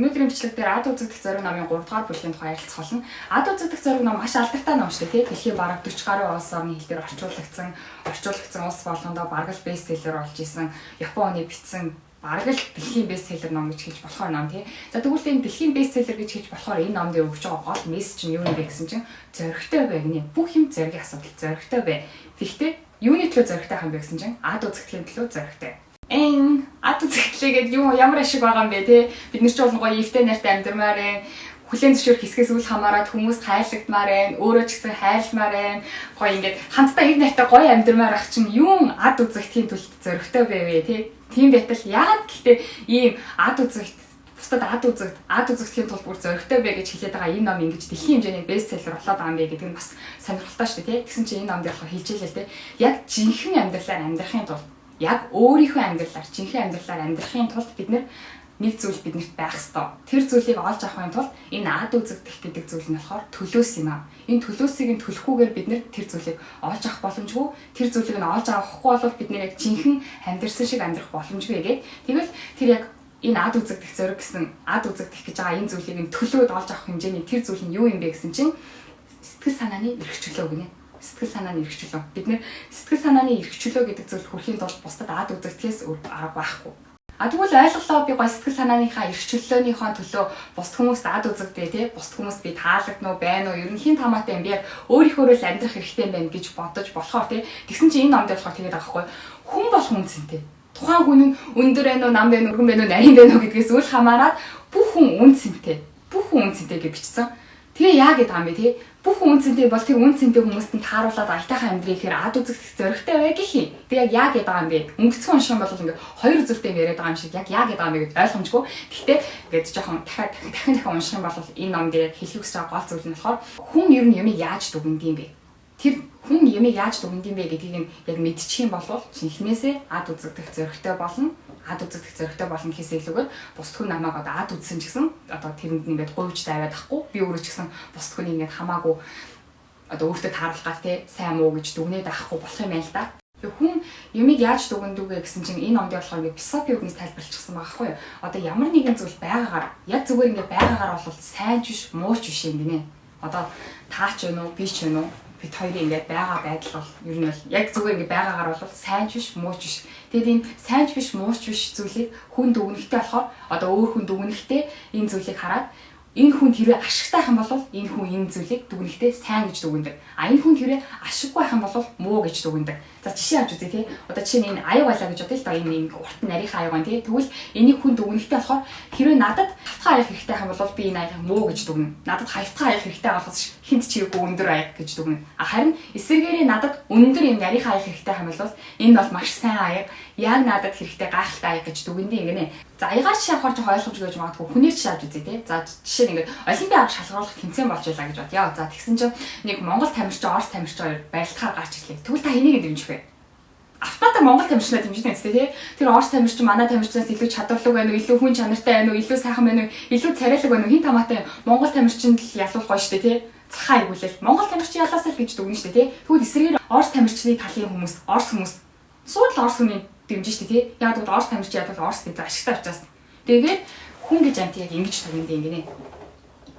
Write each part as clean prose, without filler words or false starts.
Өнөөдрийн бичлэг дээр ад үзэгдэх зориг номын 3 дугаар бүлгийн тухай ярилцах болно. Ад үзэгдэх зориг ном маш алдартай ном шүү дээ. Дэлхийн бараг 40 гаруй улс орны хэлээр орчуулагдсан улс болгондоо бараг л бестселлер болж исэн. Японы бичсэн бараг л дэлхийн бестселлер ном гэж хэлж болохоор ном тий. За тэгвэл энэ дэлхийн бестселлер гэж хэлж болохоор энэ номд өгч байгаа гол мессеж нь юу юм бэ гэсэн чинь зоригтой бай гинэ. Бүх юм зоригийн асуудал зоригтой бай. Тэгэхдээ юуны төлөө зоригтой хам бэ гэсэн чинь ад үзэгдэхийн төлөө зоригтой. Ад үзэгдлээ гэдэг юу ямар ашиг байгаа юм бэ те бид нар ч бол гоё ивтэй нартай амьдрмаар байна. Хүлэн зөвшөөрөх хэсгээс үл хамааран хүмүүст хайлагдмаар байна. Өөрөө ч гэсэн хайлмаар байна. Гоё ингээд хамтдаа ив нартай гоё амьдрмаар ах чинь юун ад үзэгдэхийн төлөв зоригтой байвэ те. Тийм байтал яагаад гэхдээ ийм ад үзэгт бусдад ад үзэгдэхийн тулд бүр зоригтой бай гэж хэлээд байгаа энэ ном ингэж дэлхийн хэмжээний бестселлер болоод байгаа юм бэ гэдэг нь бас сонирхолтой шүү дээ те. Тэгсэн чинь энэ ном дээр хэлж хэлээ те. Яг жинхэнэ амьдралаар амьдрахын тулд яг өөрийнхөө амьдралаар, жинхэнэ амьдралаар амьдрахын тулд бид нэг зүйл биднэрт байх ёстой. Тэр зүйлийг олж авахын тулд энэ ад үзэгдэх гэдэг зүйл нь болохоор төлөөс юм аа. Энэ төлөөсийг төлөхгүйгээр бид тэр зүйлийг олж авах боломжгүй. Тэр зүйлийг нь олж авахгүй бол бид яг жинхэнэ амьдрсан шиг амьдрах боломжгүй гэдэг. Тэгвэл тэр яг энэ ад үзэгдэх зориг гэсэн ад үзэгдэх гэж байгаа энэ зүйлийг нь төлөөд олж авах хэмжээний тэр зүйл нь юу юм бэ гэсэн чинь сэтгэл санааны эрхчлөө гинэ. Сэтгэл санааны эрхчлөө. Бид нэр сэтгэл санааны эрхчлөө гэдэг зүйл хүрэхийн тулд бусдад ад үзэгдэхээс арга байхгүй. Тэгвэл ойлголоо би гоо сэтгэл санааныхаа эрхчлөөнийхөө төлөө бусд хүмүүст ад үзэгдээ тий. Бусд хүмүүст би таалагдна уу байна уу? Ер нь хин тамаатай юм би яг өөрийнхөө л амьдрах хэрэгтэй юм байна гэж бодож болохоор тий. Тэгсэн чинь энэ номд болохоор тэгээд байгаа хгүй. Хүн бол үнцэнтэй. Тухайн хүн нь өндөр байна уу, нам байна уу, өргөн байна уу, нарийн байна уу гэдгээс үл хамааран бүх хүн үнцэнтэй. Бүх хүн үнцэнтэй гэж бичсэн. Тэгээ яа гэдэг юм бэ тий? Бүх үнцэнтэй бол тэр үнцэнтэй хүмүүст нь тааруулаад аятайхан амьдрий гэхээр ад үзэгдэх зоригтой бай гэх юм. Тэг яг яа гэдэг юм бэ? Өнгөцгөн унших юм бол ингээд хоёр үзүүртэй яриад байгаа юм шиг яг яа гэдэг юм бэ гэж ойлгомжгүй. Гэхдээ ингээд жоохон дахин унших юм бол энэ ном дээр хэлэх гэж байгаа гол зүйл нь болохоор хүн ер нь ямиг яаж дүгнэдэг юм бэ? Тэр хүн ямиг яаж дүгнэдэг юм бэ гэдгийг нь яг мэдчих юм бол шинхнээсээ ад үзэгдэх зоригтой болно. Ад үзэгдэх зоригтой болно гэхээс илүүгээр бусд хүн намайг одоо ад үзсэн ч гэсэн одоо тэрэнд ингээд говьж даваад ахгүй би өөрөө ч гэсэн бусд хүн ингээд хамаагүй одоо өөртөө тааруулах те сайн муу гэж дүгнээд авахгүй болох юм байна л да. Хүн юмыг яаж дүгнэдэг вэ гэсэн чинь энэ онд болохоор ингээд философи үгнээс тайлбарлчихсан байгаа байхгүй юу. Одоо ямар нэгэн зүйл байгаагаар яг зүгээр ингээд байгаагаар бол сайн ч биш муу ч биш юм гинэ. Одоо таач вэ нү би ч вэ нү бид хоёрын ингээд байгаа байдал бол ер нь бол яг зүгээр ингээд байгаагаар бол сайн ч биш муу ч биш. Тэгээд энэ сайн ч биш муу ч биш зүйлийг хүн дүгнэхтэй болохоор одоо өөр хүн дүгнэхтэй энэ зүйлийг хараад энэ хүн хэрвээ ашигтай байх юм бол энэ хүн энэ зүйлийг дүгнэхдээ сайн гэж дүгнэдэг. Энэ хүн хэрвээ ашиггүй байх юм бол муу гэж дүгнэдэг. За жишээ авч үзье тий. Одоо жишээ нь энэ аяг байлаа гэж бодъё л доо энэ урт нарийнхаа аяг байна тий. Тэгвэл энийг хүн дүгнэхдээ болохоор хэрвээ надад хавтгай аяг хэрэгтэй байх юм бол би энэ аягийг муу гэж дүгнэ. Надад хавтгай аяг хэрэгтэй болохоос хинт чирээгүй өндөр аяг гэж дүгнэ. Харин эсвэргээрээ надад өндөр юм нарийнхаа аяг хэрэгтэй байх юм бол энэ бол маш сайн аяг. Яг надад хэрэгтэй гайхалтай аяг гэж дүгнэдэг юм гинэ. За аягаар жишээ авахар жоо ойлгомжгүй гэж магадгүй хүнээр жишээ авч үзье тий. За жишээ нь ингээд олимпиад шалгаруулах тэмцээн болж байлаа гэж бодъё. За тэгсэн чинь нэг Монгол тамирчин, Орос тамирчин хоёр барилдахаар гарч ирлээ. Тэгвэл та энийг дэмжих вэ? Автоматар Монгол тамирчнаа дэмжиж байна үстэй тий. Тэр Орос тамирчин манай тамирчнаас илүү чадварлаг байна уу, илүү хүн чанартай байна уу, илүү сайхан байна уу, илүү царайлаг байна уу, хин тамаатай Монгол тамирчинд л ялуулах гоё штэ тий. Цахаа игүүлэл Монгол тамирчин ялаасаа л гэж дүгнэ штэ тий. Тэгвэл эсрэгээр Орос тамирчны талын хүмүүс, Орос хүмүүс сууд л Орос хүний дэмжиж штэ тий. Яг бол Орос тамирчин ядвал Орос гэдэг ашигтай учраас. Тэгээд хүн гэж амт яг ингэж дүгнэдэг юм гинэ.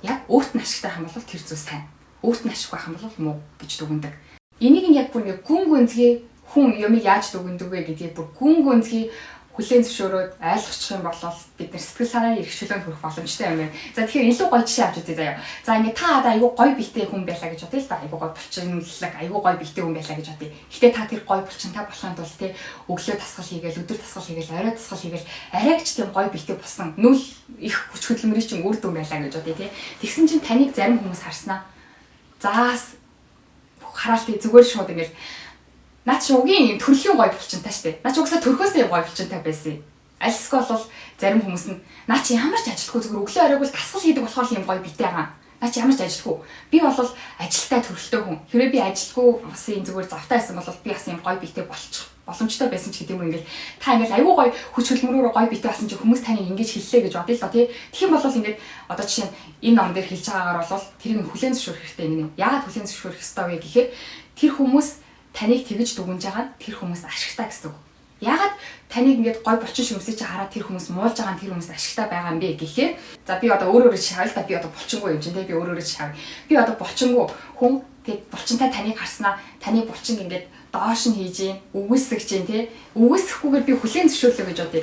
Яг өөрт нь ашигтай хам бол тэр зүйл сайн. Өөрт нь ашиггүй хам бол муу гэж дүгнэдэг. Энийг нь яг бүр ингээ гүн гүнзгий хүн юмыг яаж дүгнэдэг вэ гэдгийг бүр гүн гүнзгий хүлээн зөвшөөрөөд ойлгочих юм бол бид нар сэтгэл санааны эрхчлөөнд хүрэх боломжтой юм байна. За тэгэхээр илүү гоё жишээ авч үзье заяа. За ингээ та одоо айгүй гоё бэлтэй хүн байлаа гэж бодъё л да. Айгүй гоё булчинлаг, айгүй гоё бэлтэй хүн байлаа гэж бодъё. Гэхдээ та тэр гоё булчинтай болохын тулд те өглөө тасгал хийгээл, өдөр тасгал хийгээл, орой тасгал хийгээл, арайч тийм гоё бэлтэй болсон нүл их хүч хөдөлмөрийн чинь үр дүн байлаа гэж бодъё те. Тэгсэн чинь таныг зарим хүмүүс харснаа. Заас хараалт зүгээр шууд ингээл наад чи угийн төрлийн гоё булчинтай штэ. Наа чи угсаа төрхөөсөө гоё булчинтай байсан. Альсгүй бол зарим хүмүүс нь наа чи ямар ч ажилтгүй зүгээр өглөө оройг бол тасгал хийдэг болохоор юм гоё битээ байгаа. Наа чи ямар ч ажилтгүй. Би бол ажилтай төрөлтэй хүн. Хэрвээ би ажилтгүй бас юм зүгээр завтай байсан бол би бас юм гоё битээ болчих боломжтой байсан ч гэдэг юм ингээл та ингээл аюу гоё хүч хөдөлмөрөөр гоё битээ болсон чи хүмүүс таныг ингэж хэллээ гэж бодъё л доо тий. Тэгэх юм бол ингээд одоо жишээ нь энэ ном дээр хэлж байгаагаар бол тэрийг хүлээн зөвшөөрөх хэрэгтэй юм. Яагаад хүлээн зөвшөөрөх ёстой вэ гэхээр тэр хүмүүс таныг тэгж дүгнж байгаа нь тэр хүмүүс ашигтай гэсэн үг. Ягаад таныг ингээд гой булчин шүмсээ чи хараад тэр хүмүүс муулж байгаа тэр хүмүүс ашигтай байгаа юм бэ гэхээр за би одоо өөрөө шавь л да би одоо булчингүй юм чинь те би өөрөө шавь. Би одоо булчингүй хүн тэг булчинтай таныг харснаа таны булчин ингээд доош нь хийж юм үгүйсгэж юм те үгүйсэхгүйгээр би хүлээн зөвшөөрлөө гэж бодъё.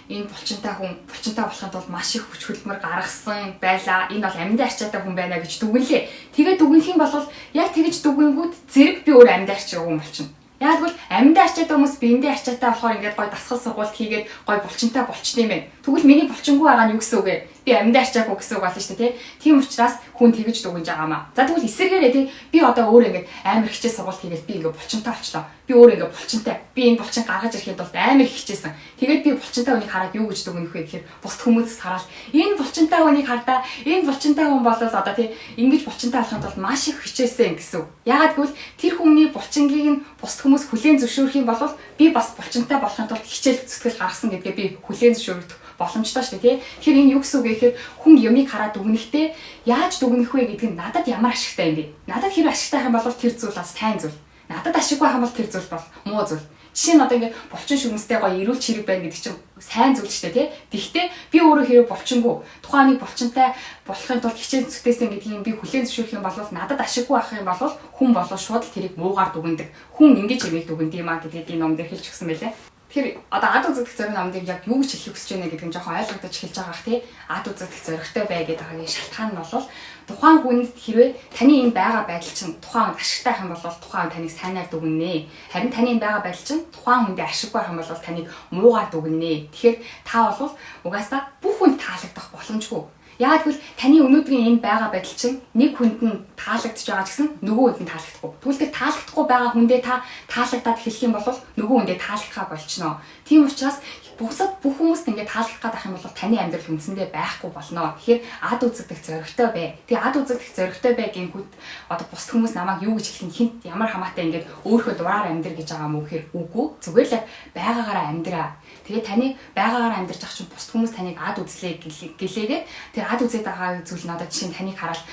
Энэ булчинтай хүн булчинтай болохын тулд маш их хүч хөдөлмөр гаргасан байлаа. Энэ бол амьд арчаатай хүн байна гэж дүгнэлээ. Тэгээд дүгнэх юм бол яг тэгж дүгнэнгүүд зэрэг би өөр амьд арчаа хүн болчихно. Яг бол амьд арчаатай хүмүүс биендээ арчаатай болохоор ингээд гой дасгал сургуульд хийгээд гой булчинтай болчихсон юм байна. Тэгвэл миний булчингүй байгаа нь юу гэсэн үг вэ? Би амьд арчаагүй гэсэн үг болно шүү дээ, тийм учраас хүн тэгж дүгнэж байгаамаа. За тэгвэл эсэргээрээ тий би одоо өөр ингээд амар хичээл сургууль хийгээд би ингээд булчинтай болчлоо. Би өөр ингээд булчинтай. Би энэ булчин гаргаж ирэхэд бол амар хичээсэн. Тэгээд би булчинтай хүнийг хараад юу гэж дүгнэх вэ гэхээр бус хүмүүс хараад энэ булчинтай хүнийг хардаа энэ булчинтай хүн бол одоо тий ингэж булчинтай болохын тулд маш их хичээсэн гэсэн үг. Яагаад гэвэл тэр хүний булчингийг нь бус хүмүүс хүлээн зөвшөөрөх юм бол би бас булчинтай болохын тулд хичээл зүтгэл гаргасан гэдгээ би хүлээн зөвшөөрөх боломжтой шүү дээ тий. Тэгэхээр энэ юу гэсэн үг вэ гэхээр хүн юмыг хараад дүгнэхдээ яаж дүгнэх вэ гэдэг нь надад ямар ашигтай юм бэ? Надад хэрэг ашигтай юм бол тэр зүйл бас сайн зүйл. Надад ашиггүй юм бол тэр зүйл бол муу зүйл. Жишээ нь одоо ингээд булчин шүмстэй гоё эрүүл чирэг байна гэдэг чинь сайн зүйл шүү дээ тий. Гэхдээ би өөрөө хэрэг булчингүй тухайн нэг булчинтай болохын тулд хичээл зүтгээсэн гэдгийг би хүлээн зөвшөөрөх юм бол надад ашиггүй байх юм бол хүн болоо шууд л тэрийг муугаар дүгнэдэг. Хүн ингэж юмыг дүгнэдэг юм а гэдгийг энэ номдэр хэлж өгсөн байлээ. Тэгэхээр одоо ад үзэгдэх зориг номдыг яг юу гэж хэлэх хүсэж байна гэдэг нь жоохон ойлгогдож эхэлж байгаа ах тий. Ад үзэгдэх зоригтой бай гэдэг хагийн шалтгаан нь бол тухайн хүнд хэрвээ таны энэ байгаа байдал чинь тухайн хүнд ашигтай байх юм бол тухайн таныг сайнаар дүгнэнэ. Харин таны энэ байгаа байдал чинь тухайн хүндээ ашиггүй байх юм бол таныг муугаар дүгнэнэ. Тэгэхээр та бол угаасаа бүх хүнд таалагдах боломжгүй. Яагаад гэвэл таны өнөөдрийн энэ байгаа байдал чинь нэг хүнд нь таалагдж байгаа ч гэсэн нөгөө хүнд нь таалагдахгүй. Тэгвэл тэр таалагдахгүй байгаа хүндээ та таалагдаад эхлэх юм бол нөгөө хүндээ таалагдхаа болчихно. Тийм учраас бусад бүх хүмүүст ингээд таалагдах гэдэг юм бол таны амьдрал үндсэндээ байхгүй болно. Тэгэхээр ад үзэгдэх зоригтой бай. Тэгээ ад үзэгдэх зоригтой бай гинхүүд одоо бусад хүмүүс намайг юу гэж хэлэх хинт ямар хамаатай ингээд өөрийнхөө дураар амьдр гэж байгаа юм уу гэхээр үгүй. Зүгээр л байгаагаараа амьдраа. Тэгээ таны байгаагаар амьдарч ах чинь бусад хүмүүс таныг ад үзлээ гэлээгээд тэр ад үзээд байгаа зүйл нь одоо жишээ нь таныг хараад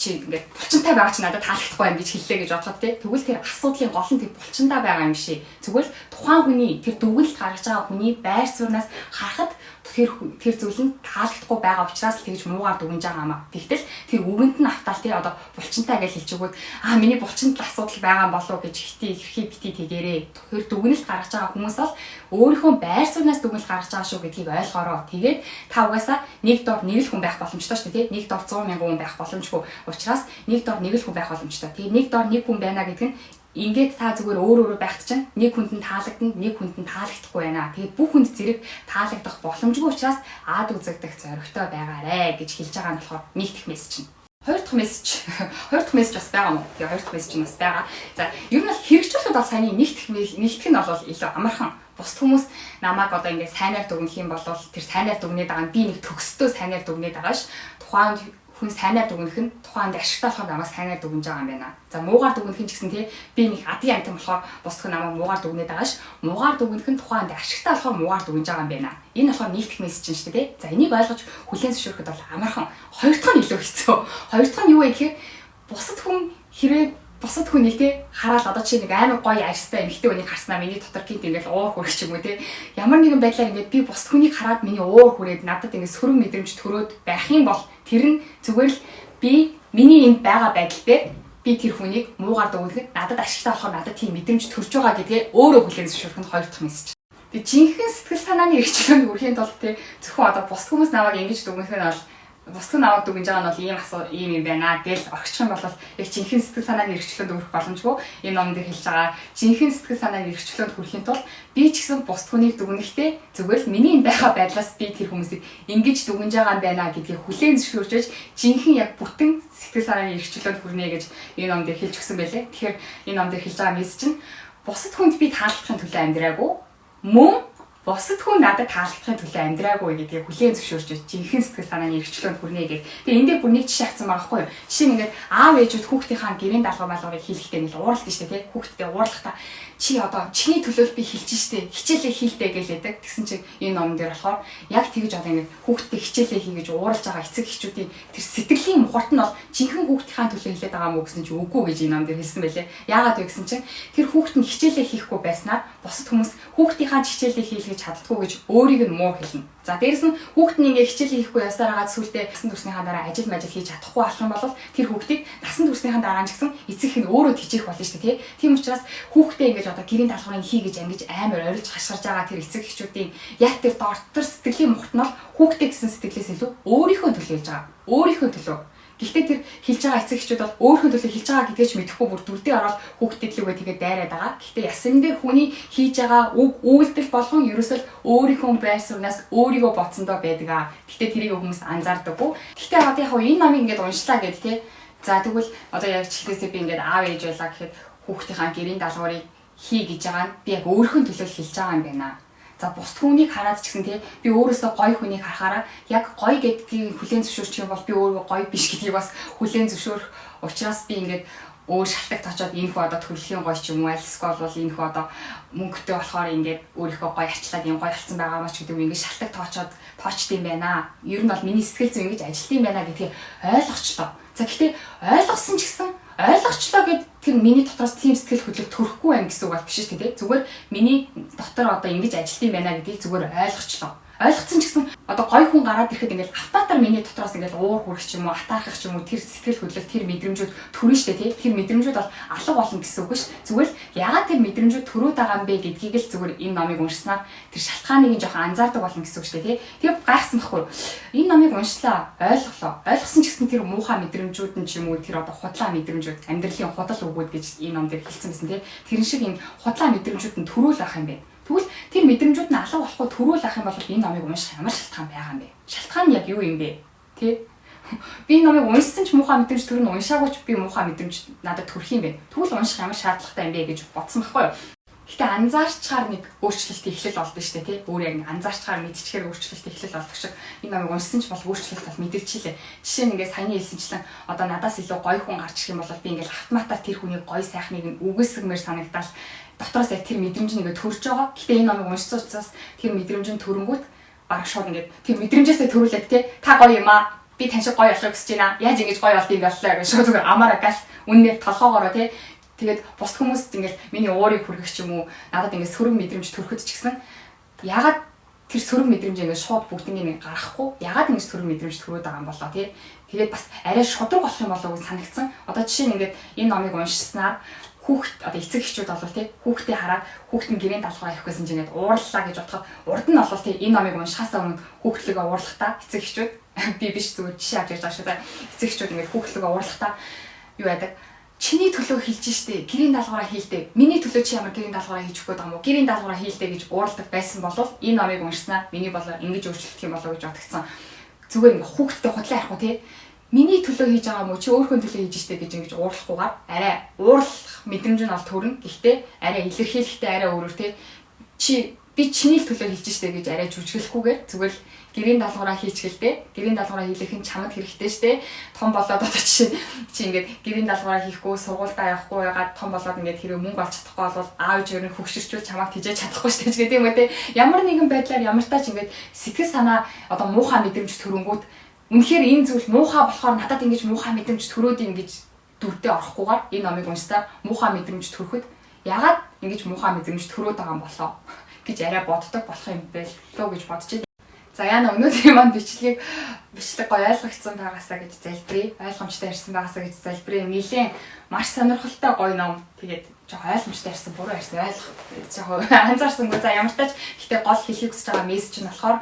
чи ингээд булчинтай байгаа чи надад таалагдахгүй юм гэж хэллээ гэж бодоход тий. Тэгвэл тэр асуудлын гол нь тэр булчиндаа байгаа юм шиг. Зүгээр тухайн хүний тэр дүгнэлт гаргаж байгаа хүний байр сууриас харахад тэр зүйл нь таалагдахгүй байгаа учраас л тэгж муугаар дүгнэж байгаа юм аа. Тэгтэл тэр үгэнд нь автал тий одоо булчинтай гэж хэлж өгөөд миний булчинд л асуудал байгаа болов гэж ихтэй бити тэгээрээ. Тэр дүгнэлт гаргаж байгаа хүмүүс бол өөрийнхөө байр сууриас дүгнэлт гаргаж байгаа шүү гэдгийг ойлгоорой. Тэгээд та угаасаа нэг дор нэг л хүн байх боломжтой шүү дээ тий. Нэг дор 100,000 хүн байх боломжгүй. Учраас нэг дор нэг л хүн байх боломжтой. Тэгээд нэг дор нэг хүн байна гэдэг нь ингээд та зүгээр өөр байхад чинь нэг хүнд нь таалагдана, нэг хүнд нь таалагдахгүй байна. Тэгээд бүх хүнд зэрэг таалагдах боломжгүй учраас ад үзэгдэх зоригтой байгаарэ гэж хэлж байгаа нь болохоор нэг дэх мессеж нь. Хоёр дахь мессеж бас байгаа мó. Тэгээ хоёр дахь мессеж нь бас байгаа. За, ер нь бол хэрэгжүүлэхэд бол саяны нэг дэх нь бол илүү амархан. Бус хүмүүс намайг одоо ингээд сайнаар дүгнэх юм бол тэр сайнаар дүгнээд байгаа нь би нэг төгсдөө сайнаар дүгнээд байгаа ш. Тухайн хүн сайнаар дүгнэх нь тухайд ашигтай болохоор намайг сайнаар дүгнэж байгаа юм байна. За муугаар дүгнэх нь ч гэсэн тий би нэг адын амтан болохоор бусдх нь намайг муугаар дүгнээд байгаа ш. Муугаар дүгнэх нь тухайд ашигтай болохоор муугаар дүгнэж байгаа юм байна. Энэ болохоор нийтх мессеж нь шүү дээ тий. За энийг ойлгож хүлээн зөвшөөрөхөд бол амархан. Хоёр дахь нь илүү хэцүү. Хоёр дахь нь юу вэ гэхээр бусад хүн хэрэг бусад хүнийг те хараад одоо чи нэг амар гоё ажистай эмэгтэй хүнийг харснаа миний дотор гинт ингээл уур хүрэх ч юм уу те ямар нэгэн байдлаар ингээд би бусад хүнийг хараад миний уур хүрээд надад ингээд сөрөг мэдрэмж төрөөд байх юм бол тэр нь зүгээр л би миний энд байгаа байдал дээр би тэр хүнийг муугаар дүгнэхэд надад ашигтай болохоор надад тийм мэдрэмж төрж байгаа гэдгээ өөрөө хүлээн зөвшөөрөх нь хоёр дахь мессеж. Тэгээ жинхэнэ сэтгэл санааны эрхчлөөнд хүрэхийн тулд те зөвхөн одоо бусад хүмүүс намайг ингэж дүгнэх нь бол бусдын аваад дүгнэж байгаа нь бол ийм юм байна гэж орчих юм бол яг жинхэнэ сэтгэл санааны эрхчлөөнд хүрэх боломжгүй. Энэ номд хэлж байгаа жинхэнэ сэтгэл санааны эрхчлөөнд хүрэхийн тулд би ч гэсэн бусд хүнийг дүгнэхдээ зүгээр л миний энэ байгаа байдлаас би тэр хүмүүсийг ингэж дүгнэж байгаа юм байна гэдгийг хүлээн зөвшөөрч жинхэнэ яг бүтэн сэтгэл санааны эрхчлөөнд хүрнэ гэж энэ номд хэлж өгсөн байлээ. Тэгэхээр энэ номд хэлж байгаа мессеж нь бусад хүнд би таалагдахын төлөө амьдраагүй мөн бусад хүн надад таалагдахын төлөө амьдраагүй гэдгийг хүлээн зөвшөөрч жинхэнэ сэтгэл санааны эрхчлөөнд хүрнэ гэх. Тэгээ энэ дээр бүр нэг жишээ авсан байгаа байхгүй юу? Жишээ нь ингээд аав ээжүүд хүүхдийнхаа гэрийн даалгавар малгаврыг хийлгэхдээ нэг уурлалт нь шүү дээ тий. Хүүхдтэй уурлахтаа чи одоо чиний төлөө би хэлж штэ хичээлээ хийлдэ гэлээдэг. Тэгсэн чинь энэ номон дээр болохоор яг тэгж одоо ингэ хүүхдэд хичээлээ хий гэж ууралж байгаа эцэг эхчүүдийн тэр сэтгэлийн мухарт нь бол жинхэнэ хүүхдийнхаа төлөө хэлээд байгаа мó гэсэн чинь үгүй гэж энэ ном дээр хэлсэн байлээ. Яагаад вэ гэсэн чинь тэр хүүхд нь хичээлээ хийхгүй байснаар бусад хүмүүс хүүхдийнхаа хичээлээ хийлгэж чаддгүй гэж өөрийг нь муу хэлнэ. За дээрэс нь хүүхд нь ингээ хичээлээ хийхгүй явсараагаад сүултээ насан туршныхаа дараа ажил хийж чадахгүй болох юм бол тэр хүүхдийг насан туршныхаа дараа ч гэсэн эцэг их нь өөрөө тэжээх болно шүү дээ, тийм учраас хүүхдээ ингэж одоо гэрийн даалгаврыг хий гэж ангиж амар орилж хашгирж байгаа тэр эцэг эхчүүдийн яг тэр доктор сэтгэлийн мухарт нь хүүхдээ гэсэн сэтгэлээс илүү өөрийнхөө төлөө хэлж байгаа. Өөрийнхөө төлөө. Гэхдээ тэр хэлж байгаа эцэг эхчүүд бол өөрийнхөө төлөө хэлж байгаа гэдгээ ч мэдэхгүй бүр дүрдээ ороод хүүхдэд лүгээ тэгээд дайраад байгаа. Гэхдээ ясан дээр хүний хийж байгаа үйлдэл болгон ерөөсөл өөрийнхөө байр сууриас өөрийгөө боцсондоо байдаг. Гэхдээ тэрийг хүмүүс анзаардаггүй. Гэхдээ одоо яг энэ номыг ингээд уншлаа гэдэг тий. За тэгвэл одоо яг чихлээсээ би ингээд аав ээж байлаа гэхэд хүүхдийнхаа гэрийн даалгаврыг хий гэж байгаа нь би яг өөрийнхөө төлөө хэлж байгаа юм байна. За бус хүнийг хараад ч гэсэн тий би өөрөөсөө гоё хүнийг харахаараа яг гоё гэдгийг хүлээн зөвшөөрч юм бол би өөрөө гоё биш гэдгийг бас хүлээн зөвшөөрөх учраас би ингээд өөр шалтгаалт очоод энэ хүү одоо төрөлхийн гоё ч юм уу альсгүй бол энэ хүү одоо мөнгөтэй болохоор ингээд өөрийнхөө гоё арчлаад юм гоё болсон байгаа маа ч гэдэг ингээд шалтгаалт тоочд юм байна. Ер нь бол миний сэтгэл зүй ингэж ажилт юм байна гэдгийг ойлгочлоо. За гэхдээ ойлгосон ч гэсэн ойлгочлоо гэд тэр миний дотроос тийм сэтгэл хөдлөл төрөхгүй байх гэсэн үг бол биш шүү дээ. Зүгээр миний дотор одоо ингэж ажилт юм байна гэдгийг зүгээр ойлгочлоо. Ойлгоцсон ч гэсэн одоо гоё хүн гараад ирэхэд ингээл автоматар миний дотроос ингээл уур хүрэх ч юм уу, атаархах ч юм уу тэр сэтгэл хөдлөл тэр мэдрэмжүүд төрнө штэ тий. Тэр мэдрэмжүүд бол алга болно гэсэн үг ш. Зүгээр л яагаад тэр мэдрэмжүүд төрөөд байгаа юм бэ гэдгийг л зүгээр энэ номыг уншснаар тэр шалтгааныг нь жоохон анзаардаг болно гэсэн үг штэ тий. Тэгээ гайхсан байхгүй. Энэ номыг уншлаа, ойлголоо. Ойлгосон ч гэсэн тэр муухай мэдрэмжүүд нь ч юм уу тэр одоо худлаа мэдрэмжүүд, амьдралын худал өгөөд гэж энэ ном дээр хэлсэн байсан тий. Тэрэн шиг энэ худлаа мэдрэмжүүд нь төрөөл ах юм бэ. Тэгвэл тэр мэдрэмжүүд нь алга болохгүй төрөөл ах юм бол энэ номыг унших ямар шалтгаан байгаа юм бэ? Шалтгаан нь яг юу юм бэ? Тэ? Би энэ номыг уншсан ч муухай мэдрэмж төрнө, уншаагүй ч би муухай мэдрэмж надад төрөх юм бэ. Тэгвэл унших ямар шаардлагатай юм бэ гэж бодсон байхгүй юу? Гэтэ анзаарчаар нэг өөрчлөлт эхлэл олдсон шүү дээ, тий? Өөр яг анзаарчаар мэдчихээр өөрчлөлт эхлэл олдог шиг энэ номыг уншсан ч бол өөрчлөлт бол мэдэрчихлээ. Жишээ нь ингээд саяны хэлсэнчлэн одоо надаас илүү гоё хүн гарч ирэх юм бол би ингээд автоматар тэр хүний гоё сайхныг нь үгүйсгмээр санагдал дотроос яг тэр мэдрэмж нэгээ төрж байгаа. Гэтэ энэ номыг уншсан учраас тэр мэдрэмж нь төрөнгүүт бараг шууд ингээд тэр мэдрэмжээсээ төрүүлээд тий та гоё юм аа. Би тань шиг гоё болохыг хүсэж байна. Яаж ингэж гоё болд юм боллоо гэж шууд зүгээр амаараа гал үннээр толгоогоороо тий тэгээд бус хүмүүст ингээд миний уурыг хүргэх ч юм уу надад ингээд сөрөг мэдрэмж төрөхөд ч гэсэн ягаад тэр сөрөг мэдрэмж ингээд шууд бүгднийг гаргахгүй ягаад ингэж сөрөг мэдрэмж төрөөд байгаа юм болоо тий тэгээд бас арай шудраг болох юм болоо гэж санагдсан. Одоо жишээ нь ингээд энэ номыг уншснаар хүүхд одоо эцэг эхчүүд болов тий хүүхдээ хараад хүүхд нь гэрийн даалгавраа хийх гэсэн чинь ингээд уурлаа гэж бодоход урд нь болов тий энэ номыг уншихаасаа өмнө хүүхдлөгөө уурлахтаа эцэг эхчүүд би биш зүгээр жишээ авч ярьж байгаа шүү дээ. Эцэг эхчүүд ингээд хүүхдлөгөө уурлахтаа юу яадаг чиний төлөө хэлж штэ гэрийн даалгавраа хийлдэ. Миний төлөө чи ямар гэрийн даалгавраа хийж өгөх гээд байгаа юм уу? Гэрийн даалгавраа хийлдэ гэж уурладаг байсан бол энэ номыг уншснаа миний болоо ингэж өөрчлөх юм болоо гэж бодгцсан. Зүгээр ингээ хүүхдтэй худлаа ярихгүй тий. Миний төлөө хийж байгаа юм уу? Чи өөрхөн төлөө хийж штэ гэж ингэж уурлахгүйгээр арай уурлах мэдрэмж нь бол төрнө. Гэхдээ арай илэрхийлэхтэй арай өөрөөр тий. Би чиний төлөө хийж штэ гэж арай жүжиглэхгүйгээр зүгээр л гэрийн даалгавраа хийчихэлтэй. Гэрийн даалгавраа хийх нь чамд хэрэгтэй штэ. Том болоод одоо чи ингээд гэрийн даалгавраа хийхгүй сургуультай явахгүй ягаад том болоод ингээд хэрэг мөнгө олж чадахгүй бол аав ээж хөвгшөрчүүл чамайг тижээж чадахгүй штэ гэдэг юм үү те. Ямар нэгэн байдлаар ямар тач ингээд сэтгэл санаа одоо муухай мэдрэмж төрөнгүүд үнэхээр энэ зүйл муухай болохоор надад ингэж муухай мэдрэмж төрөөд юм гэж дүрдээ орохгүйгээр энэ номыг уншсаа муухай мэдрэмж төрөхөд ягаад ингэж муухай мэдрэмж төрөөд байгаа юм болоо гэж арай боддог болох юм байлоо гэж бодож байна. За яна өнөөдрийн манд бичлэг гоё ойлгогдсон байгаасаа гэж залбирая. Ойлгомжтой ярьсан байгаасаа гэж залбирая. Нилийн маш сонирхолтой гоё ном. Тэгээд жоохон ойлгомжтой ярьсан, буруу ярьсан жоохон анзаарсангүй. За ямар ч тач гэхдээ гол хэлхийг хүсэж байгаа мессеж нь болохоор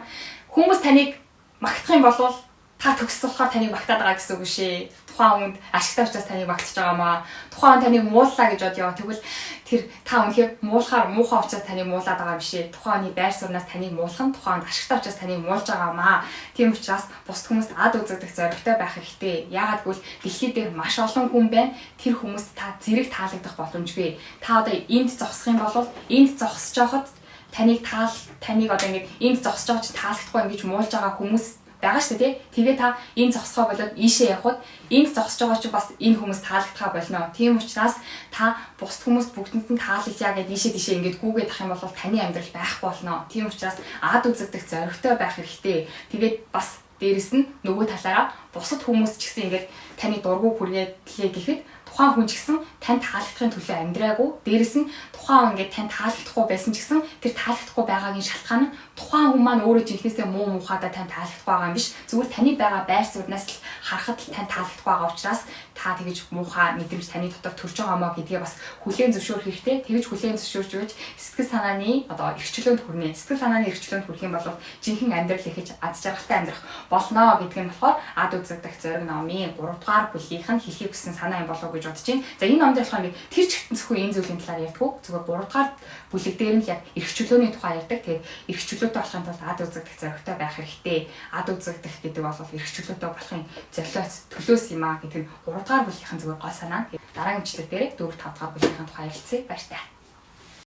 хүмүүс таныг магтах юм бол та төгссөн болохоор таныг магтаад байгаа гэсэн үг шээ. Тухайн хүнд ашигтай учраас таныг магтаж байгаамаа. Тухайн хүн таныг мууллаа гэж бодё. Тэгвэл тэр та үнэхээр муулахаар муухай учраас таныг муулаад байгаа юм шээ. Тухайн хүний байр сууриас таныг муулах нь тухайн хүнд ашигтай учраас таныг муулж байгаамаа. Тийм учраас бусад хүмүүст ад үзэгдэх зоригтой байх хэрэгтэй. Яагаад гэвэл дэлхий дээр маш олон хүн байна. Тэр хүмүүст та зэрэг таалагдах боломжгүй. Та одоо энд зогсох юм бол энд зогсож байхад таныг одоо ингэж энд зогсож байгаа ч таалагдахгүй ингэж муулж байгаа хүмүүс байгаа шүү дээ тий. Тэгээ та энэ зогсгоо болоод ийшээ явхад энд зогсож байгаа чи бас энэ хүмүүс таалагдхаа болно. Тийм учраас та бусд хүмүүст бүгдэнд нь таалагдъя гэдээ ийшээ ингээд гүүгээд ах юм бол таны амьдрал байхгүй болно. Тийм учраас ад үзэгдэх зоригтой байх хэрэгтэй. Тэгээд бас дээрэс нь нөгөө талаараа бусад хүмүүс ч гэсэн ингээд таны дургу хүргээдлээ гэхэд тухайн хүн ч гэсэн тань таалагдахын төлөө амьдраагүй. Дээрэс нь тухайн ингээд тань таалагдахгүй байсан ч гэсэн тэр таалагдахгүй байгаагийн шалтгаан нь тухайн хүн маань өөрөө жинхнээсээ муу мухадаа тань таалагдахгүй байгаа юм биш. Зүгээр таны байгаа байр сууриас л харахад л тань таалагдахгүй байгаа учраас та тэгэж муухай мэдрэмж таны дотор төрж байгаа мó гэдгээ бас хүлээн зөвшөөрөх хэрэгтэй. Тэгэж хүлээн зөвшөөрж өгч сэтгэл санааны одоо эрхчлөөнд хүрнэ. Сэтгэл санааны эрхчлөөнд хүрэх юм бол жинхэнэ амьдрал ихэж аз жаргалтай амьдрах болно гэдг нь болохоор ад үзэгдэх зориг номын 3 дугаар бүлгийнх нь хэлхийг хүссэн санаа юм болов уу гэж бодож байна. За энэ номд болохоор ингээд тэр чигтэн зөвхөн энэ зүйлийн талаар ярьдаггүй. Зүгээр 3 дугаар бүлэг дээр нь яг эрхчлөөний тухай ярьдаг. Тэгээд эрхчлөөтэй болохын тулд ад үзэгдэх зоригтой байх хэрэгтэй. Ад үзэгдэх гэдэг бол эрхчлөөтэй болохын төлөөс юм а гэдэг нь 3 дугаар бүлгийнхэн зүгээр гол санаа. Дараагийн бичлэг дээр 4 5 дугаар бүлгийнхэн тухай ярилцъя. Баяр таа.